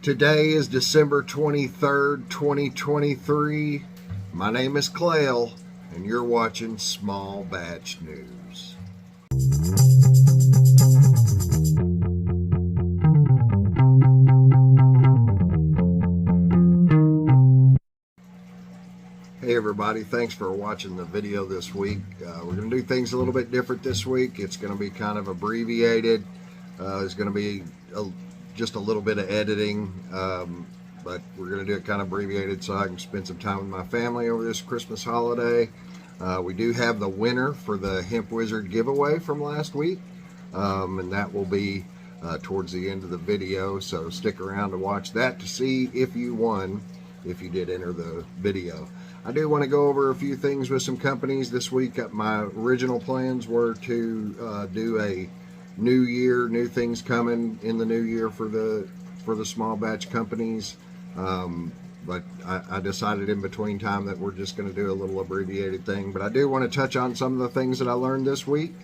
Today is December 23rd, 2023. My name is Clayle, and you're watching Small Batch News. Hey everybody, thanks for watching the video this week. We're going to do things a little bit different this week. It's going to be kind of abbreviated. It's going to be just a little bit of editing, but we're going to do it kind of abbreviated so I can spend some time with my family over this Christmas holiday. We do have the winner for the Hemp Wizard giveaway from last week, and that will be towards the end of the video, so stick around to watch that to see if you won, if you did enter the video. I do want to go over a few things with some companies this week. My original plans were to do a new year, new things coming in the new year for the small batch companies, but I decided in between time that we're just going to do a little abbreviated thing. But I do want to touch on some of the things that I learned this week,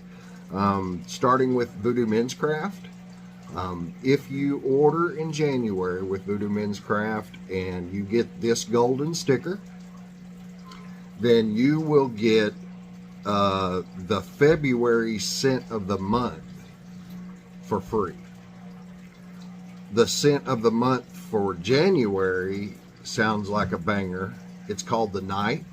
starting with Voodoo Menscraft. If you order in January with Voodoo Menscraft and you get this golden sticker, then you will get the February scent of the month for free. The scent of the month for January sounds like a banger. It's called The Night.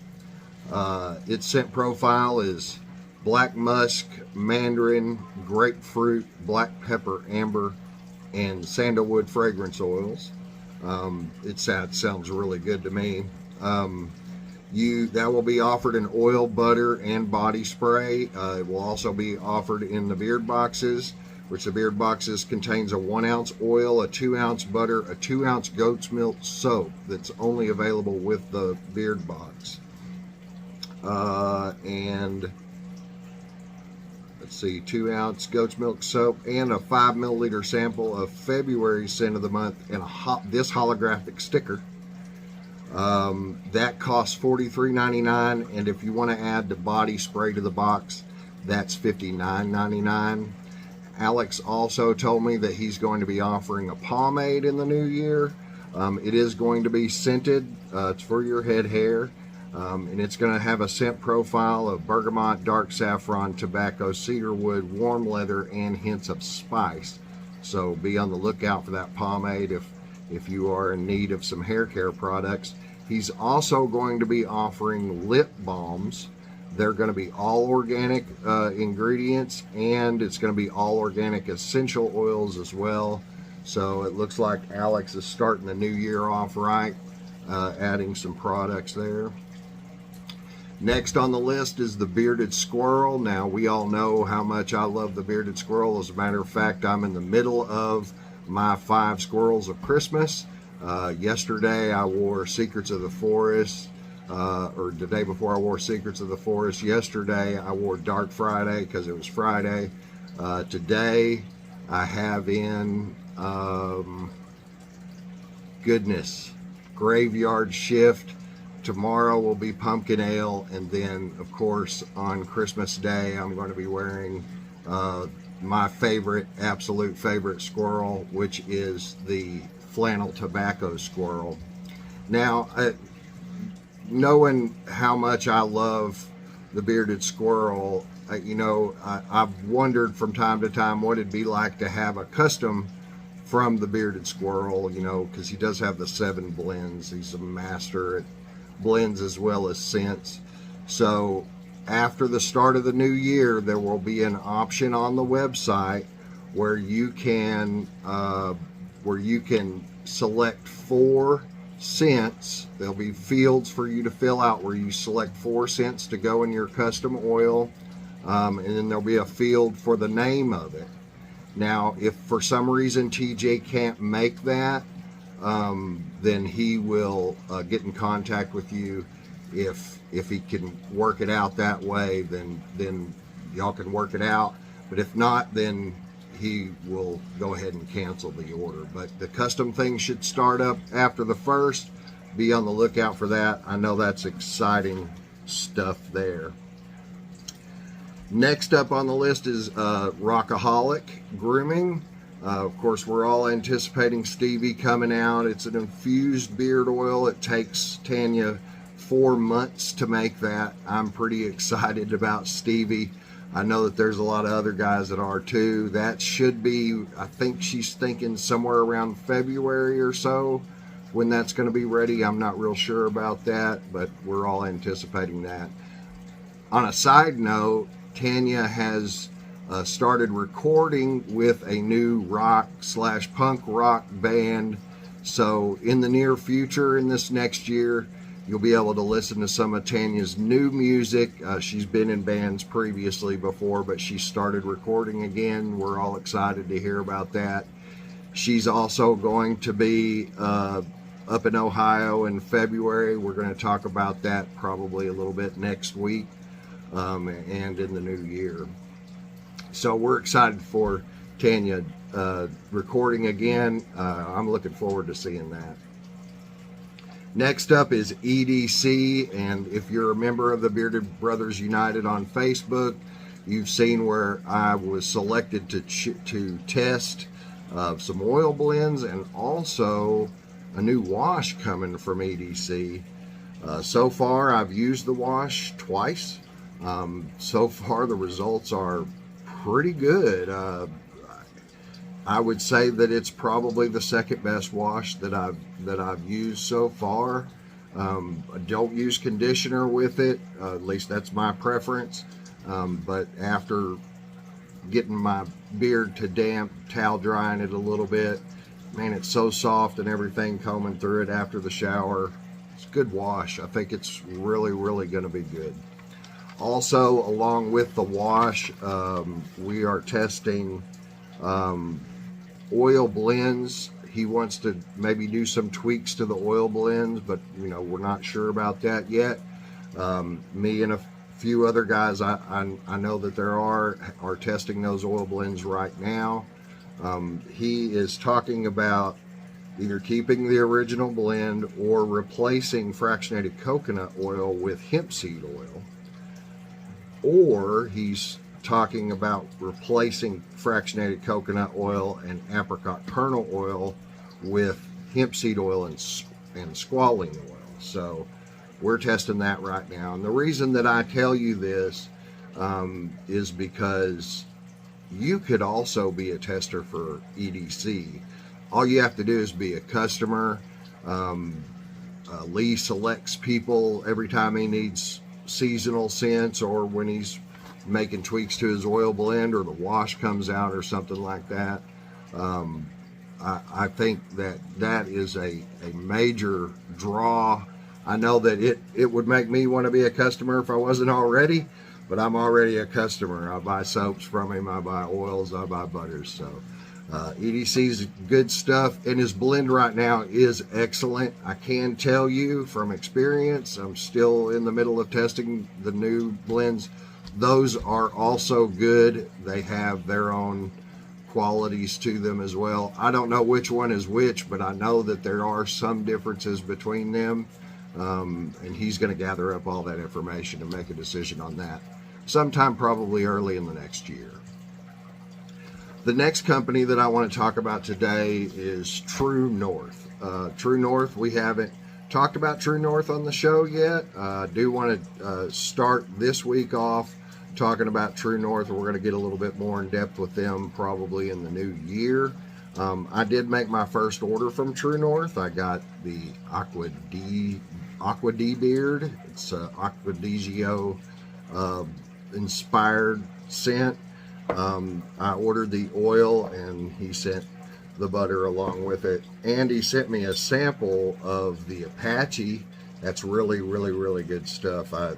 Its scent profile is black musk, mandarin, grapefruit, black pepper, amber, and sandalwood fragrance oils. It sounds really good to me. That will be offered in oil, butter, and body spray. It will also be offered in the beard boxes, which the beard boxes contains a 1 ounce oil, a 2 ounce butter, a 2 ounce goat's milk soap that's only available with the beard box. And let's see, 2 ounce goat's milk soap and a 5 milliliter sample of February scent of the month and this holographic sticker. That costs $43.99, and if you want to add the body spray to the box, that's $59.99. Alex also told me that he's going to be offering a pomade in the new year. It is going to be scented. It's for your head hair, and it's going to have a scent profile of bergamot, dark saffron, tobacco, cedarwood, warm leather, and hints of spice. So be on the lookout for that pomade if you are in need of some hair care products. He's also going to be offering lip balms. They're going to be all organic ingredients, and it's going to be all organic essential oils as well. So it looks like Alex is starting the new year off right, adding some products there. Next on the list is the Bearded Squirrel. Now, we all know how much I love the Bearded Squirrel. As a matter of fact, I'm in the middle of my 5 squirrels of Christmas. Yesterday I wore Secrets of the Forest, or the day before I wore Secrets of the Forest. Yesterday I wore Dark Friday because it was Friday. Today I have in Graveyard Shift. Tomorrow will be Pumpkin Ale, and then of course on Christmas Day I'm going to be wearing my absolute favorite squirrel, which is the flannel tobacco squirrel. Now, knowing how much I love the Bearded Squirrel, I've wondered from time to time what it'd be like to have a custom from the Bearded Squirrel, because he does have the 7 blends. He's a master at blends as well as scents. So after the start of the new year, there will be an option on the website where you can select 4 scents. There'll be fields for you to fill out where you select 4 scents to go in your custom oil, and then there'll be a field for the name of it. Now, if for some reason TJ can't make that, then he will get in contact with you. If he can work it out that way, then y'all can work it out. But if not, then he will go ahead and cancel the order. But the custom thing should start up after the 1st. Be on the lookout for that. I know that's exciting stuff there. Next up on the list is Rock-A-Holic Grooming. Of course, we're all anticipating Stevie coming out. It's an infused beard oil. It takes Tanya 4 months to make that. I'm pretty excited about Stevie. I know that there's a lot of other guys that are too. That should be, I think she's thinking somewhere around February or so when that's going to be ready. I'm not real sure about that, but we're all anticipating that. On a side note, Tanya has started recording with a new rock/punk rock band. So in the near future, in this next year, you'll be able to listen to some of Tanya's new music. She's been in bands previously before, but she started recording again. We're all excited to hear about that. She's also going to be up in Ohio in February. We're going to talk about that probably a little bit next week and in the new year. So we're excited for Tanya recording again. I'm looking forward to seeing that. Next up is EDC, and if you're a member of the Bearded Brothers United on Facebook, you've seen where I was selected to test some oil blends and also a new wash coming from EDC. So far, I've used the wash twice. So far, the results are pretty good. I would say that it's probably the second best wash that I've used so far. I don't use conditioner with it, at least that's my preference. But after getting my beard to damp, towel drying it a little bit, man, it's so soft and everything combing through it after the shower. It's a good wash. I think it's really, really going to be good. Also, along with the wash, we are testing oil blends. He wants to maybe do some tweaks to the oil blends, but you know, we're not sure about that yet. Me and a few other guys I know that there are testing those oil blends right now. He is talking about either keeping the original blend or replacing fractionated coconut oil with hemp seed oil, or he's talking about replacing fractionated coconut oil and apricot kernel oil with hemp seed oil and squalene oil. So we're testing that right now. And the reason that I tell you this is because you could also be a tester for EDC. All you have to do is be a customer. Lee selects people every time he needs seasonal scents, or when he's making tweaks to his oil blend, or the wash comes out or something like that. I think that is a major draw. I know that it would make me want to be a customer if I wasn't already, but I'm already a customer. I buy soaps from him, I buy oils, I buy butters. So EDC's good stuff, and his blend right now is excellent. I can tell you from experience, I'm still in the middle of testing the new blends. Those are also good. They have their own qualities to them as well. I don't know which one is which, but I know that there are some differences between them. And he's going to gather up all that information and make a decision on that sometime probably early in the next year. The next company that I want to talk about today is True North. True North, we haven't talked about True North on the show yet. I do want to start this week off talking about True North. We're going to get a little bit more in depth with them probably in the new year. I did make my first order from True North. I got the Aqua D beard. It's Aqua Digio inspired scent. I ordered the oil and he sent the butter along with it, and he sent me a sample of the Apache. That's really, really, really good stuff. I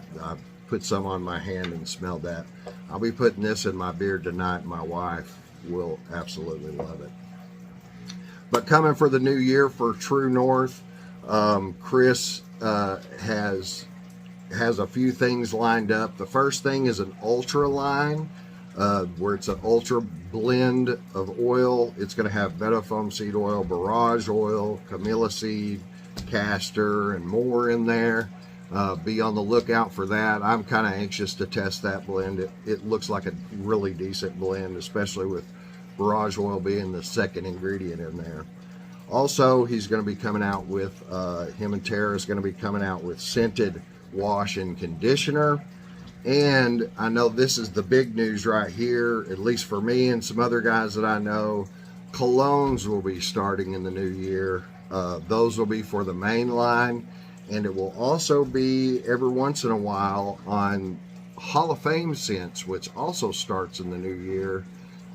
put some on my hand and smelled that. I'll be putting this in my beard tonight. My wife will absolutely love it. But coming for the new year for True North, Chris has a few things lined up. The first thing is an ultra line, where it's an ultra blend of oil. It's going to have Vetafoam seed oil, borage oil, camellia seed, castor, and more in there. Be on the lookout for that. I'm kind of anxious to test that blend. It looks like a really decent blend, especially with borage oil being the second ingredient in there. Also, he's going to be coming out with, him and Tara is going to be coming out with scented wash and conditioner. And I know this is the big news right here, at least for me and some other guys that I know. Colognes will be starting in the new year. Those will be for the main line. And it will also be every once in a while on Hall of Fame scents, which also starts in the new year.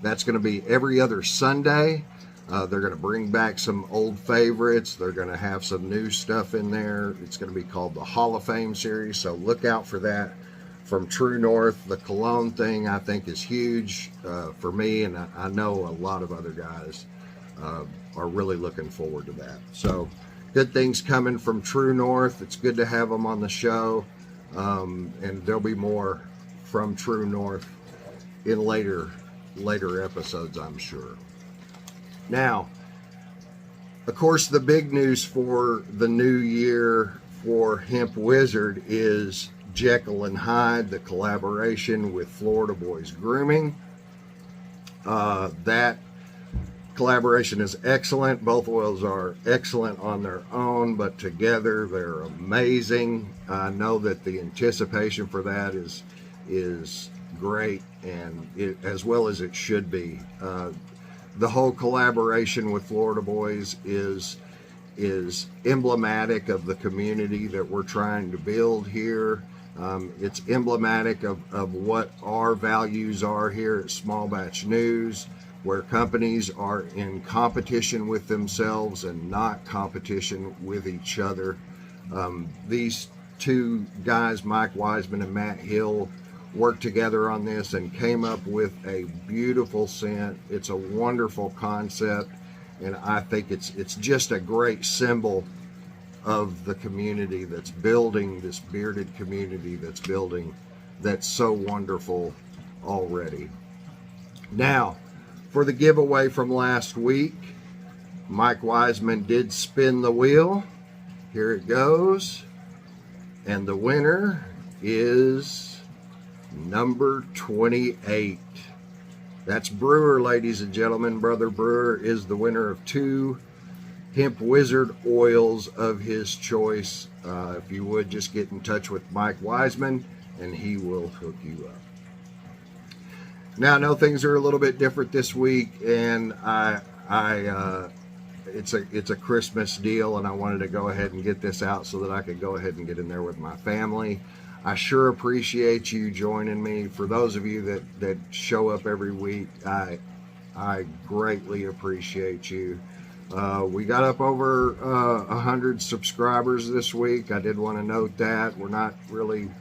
That's going to be every other Sunday. They're going to bring back some old favorites. They're going to have some new stuff in there. It's going to be called the Hall of Fame series, so look out for that from True North. The cologne thing, I think, is huge for me, and I know a lot of other guys are really looking forward to that. So good things coming from True North. It's good to have them on the show, and there'll be more from True North in later episodes, I'm sure. Now, of course, the big news for the new year for Hemp Wizard is Jekyll and Hyde, the collaboration with Florida Boyz Grooming. That collaboration is excellent. Both oils are excellent on their own, but together they're amazing. I know that the anticipation for that is great, and as well as it should be. The whole collaboration with Florida Boyz is emblematic of the community that we're trying to build here. It's emblematic of what our values are here at Small Batch News, where companies are in competition with themselves and not competition with each other. These two guys, Mike Wiseman and Matt Hill, worked together on this and came up with a beautiful scent. It's a wonderful concept, and I think it's just a great symbol of the community that's building, this bearded community that's building, that's so wonderful already. Now, for the giveaway from last week, Mike Wiseman did spin the wheel. Here it goes, and the winner is number 28. That's Brewer, ladies and gentlemen. Brother Brewer is the winner of 2 Hemp Wizard oils of his choice. If you would, just get in touch with Mike Wiseman and he will hook you up. Now, I know things are a little bit different this week, and it's a Christmas deal, and I wanted to go ahead and get this out so that I could go ahead and get in there with my family. I sure appreciate you joining me. For those of you that show up every week, I greatly appreciate you. We got up over 100 subscribers this week. I did want to note that. We're not really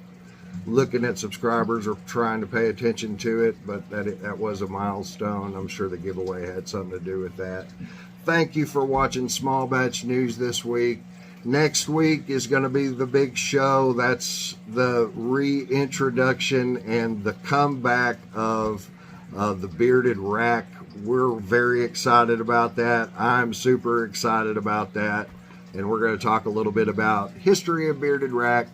looking at subscribers or trying to pay attention to it, but that was a milestone. I'm sure the giveaway had something to do with that. Thank you for watching Small Batch News this week. Next week is going to be the big show. That's the reintroduction and the comeback of the Bearded Rack. We're very excited about that. I'm super excited about that. And we're going to talk a little bit about history of Bearded Rack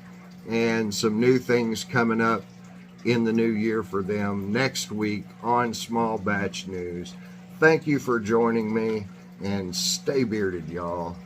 and some new things coming up in the new year for them next week on Small Batch News. Thank you for joining me, and stay bearded, y'all.